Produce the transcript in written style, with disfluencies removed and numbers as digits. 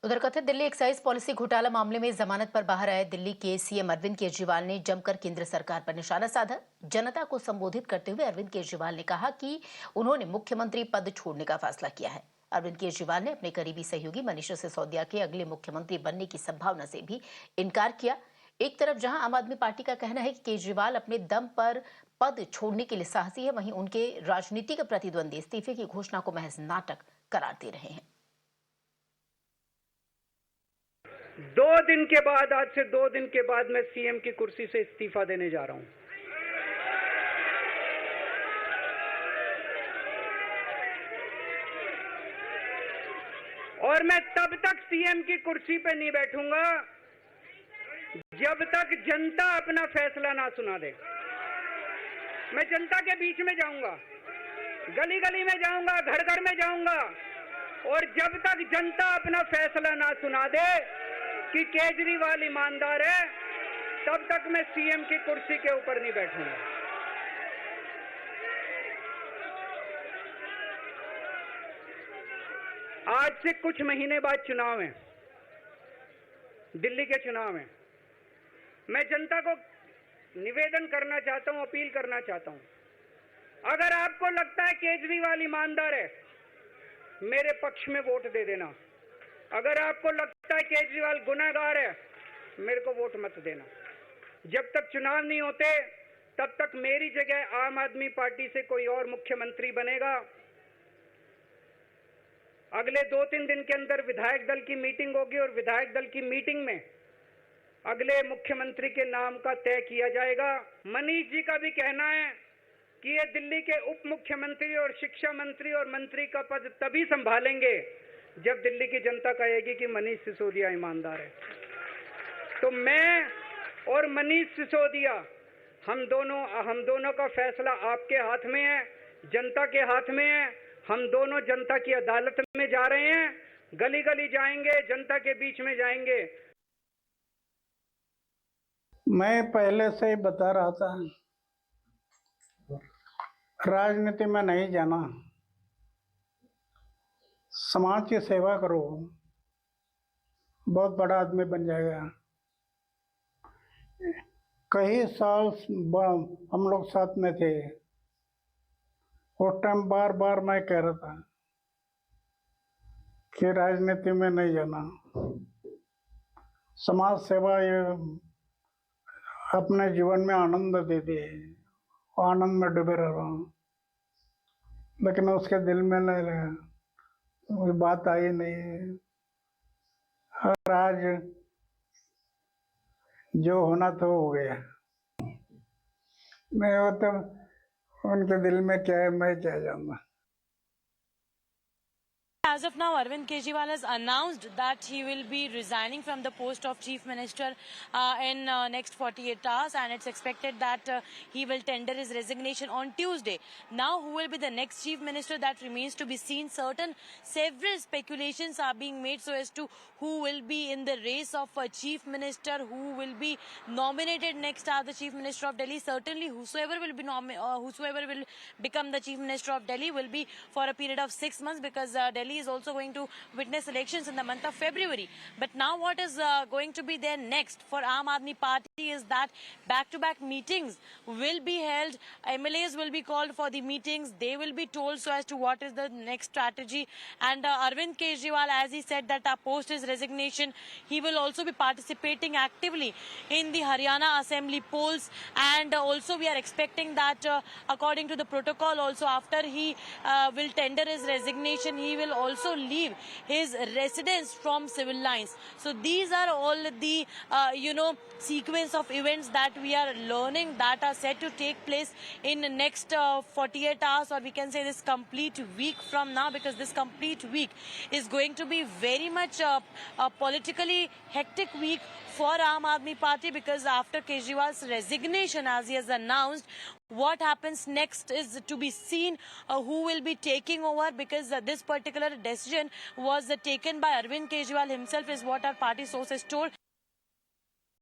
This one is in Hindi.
उधर कथित दिल्ली एक्साइज पॉलिसी घोटाला मामले में जमानत पर बाहर आए दिल्ली के सीएम अरविंद केजरीवाल ने जमकर केंद्र सरकार पर निशाना साधा। जनता को संबोधित करते हुए अरविंद केजरीवाल ने कहा कि उन्होंने मुख्यमंत्री पद छोड़ने का फैसला किया है। अरविंद केजरीवाल ने अपने करीबी सहयोगी मनीष सिसोदिया के अगले मुख्यमंत्री बनने की संभावना से भी इनकार किया। एक तरफ जहां आम आदमी पार्टी का कहना है कि केजरीवाल अपने दम पर पद छोड़ने के लिए साहसी है, वहीं उनके राजनीतिक प्रतिद्वंदी इस्तीफे की घोषणा को महज नाटक करार दे रहे हैं। 2 दिन के बाद, आज से 2 दिन के बाद मैं सीएम की कुर्सी से इस्तीफा देने जा रहा हूं। और मैं तब तक सीएम की कुर्सी पे नहीं बैठूंगा जब तक जनता अपना फैसला ना सुना दे। मैं जनता के बीच में जाऊंगा, गली गली में जाऊंगा, घर घर में जाऊंगा, और जब तक जनता अपना फैसला ना सुना दे कि केजरीवाल ईमानदार है, तब तक मैं सीएम की कुर्सी के ऊपर नहीं बैठूंगा। आज से कुछ महीने बाद चुनाव है, दिल्ली के चुनाव है। मैं जनता को निवेदन करना चाहता हूं, अपील करना चाहता हूं, अगर आपको लगता है केजरीवाल ईमानदार है, मेरे पक्ष में वोट दे देना। अगर आपको लगता है केजरीवाल गुनहगार है, मेरे को वोट मत देना। जब तक चुनाव नहीं होते तब तक मेरी जगह आम आदमी पार्टी से कोई और मुख्यमंत्री बनेगा। अगले 2-3 दिन के अंदर विधायक दल की मीटिंग होगी और विधायक दल की मीटिंग में अगले मुख्यमंत्री के नाम का तय किया जाएगा। मनीष जी का भी कहना है कि ये दिल्ली के उप मुख्यमंत्री और शिक्षा मंत्री और मंत्री का पद तभी संभालेंगे जब दिल्ली की जनता कहेगी कि मनीष सिसोदिया ईमानदार है। तो मैं और मनीष सिसोदिया, हम दोनों का फैसला आपके हाथ में है, जनता के हाथ में है। हम दोनों जनता की अदालत में जा रहे हैं, गली गली जाएंगे, जनता के बीच में जाएंगे। मैं पहले से ही बता रहा था, राजनीति में नहीं जाना, समाज की सेवा करो, बहुत बड़ा आदमी बन जाएगा। कई साल हम लोग साथ में थे, उस टाइम बार बार मैं कह रहा था कि राजनीति में नहीं जाना, समाज सेवा ये अपने जीवन में आनंद देती है, आनंद में डूबे रह रहा हूँ। लेकिन उसके दिल में नहीं लगा, कोई बात आई नहीं। और आज जो होना था हो गया। मैं वो तो उनके दिल में क्या है मैं क्या जानना। As of now, Arvind Kejriwal has announced that he will be resigning from the post of Chief Minister in next 48 hours, and it's expected that he will tender his resignation on Tuesday. Now, who will be the next Chief Minister, that remains to be seen. Several speculations are being made so as to who will be in the race of a Chief Minister, who will be nominated next as the Chief Minister of Delhi. Certainly, whosoever will become the Chief Minister of Delhi will be for a period of 6 months, because Delhi is also going to witness elections in the month of February. But now what is going to be there next for Aam Aadmi Party is that back-to-back meetings will be held. MLAs will be called for the meetings. They will be told so as to what is the next strategy. And Arvind Kejriwal, as he said that post his resignation, he will also be participating actively in the Haryana Assembly polls. And also we are expecting that according to the protocol, also after he will tender his resignation, he will also leave his residence from civil lines. So these are all the sequence of events that we are learning that are set to take place in the next 48 hours, or we can say this complete week from now, because this complete week is going to be very much a politically hectic week for Aam Aadmi Party, because after Kejriwal's resignation, as he has announced, what happens next is to be seen. Who will be taking over, because this particular decision was taken by Arvind Kejriwal himself, is what our party sources told.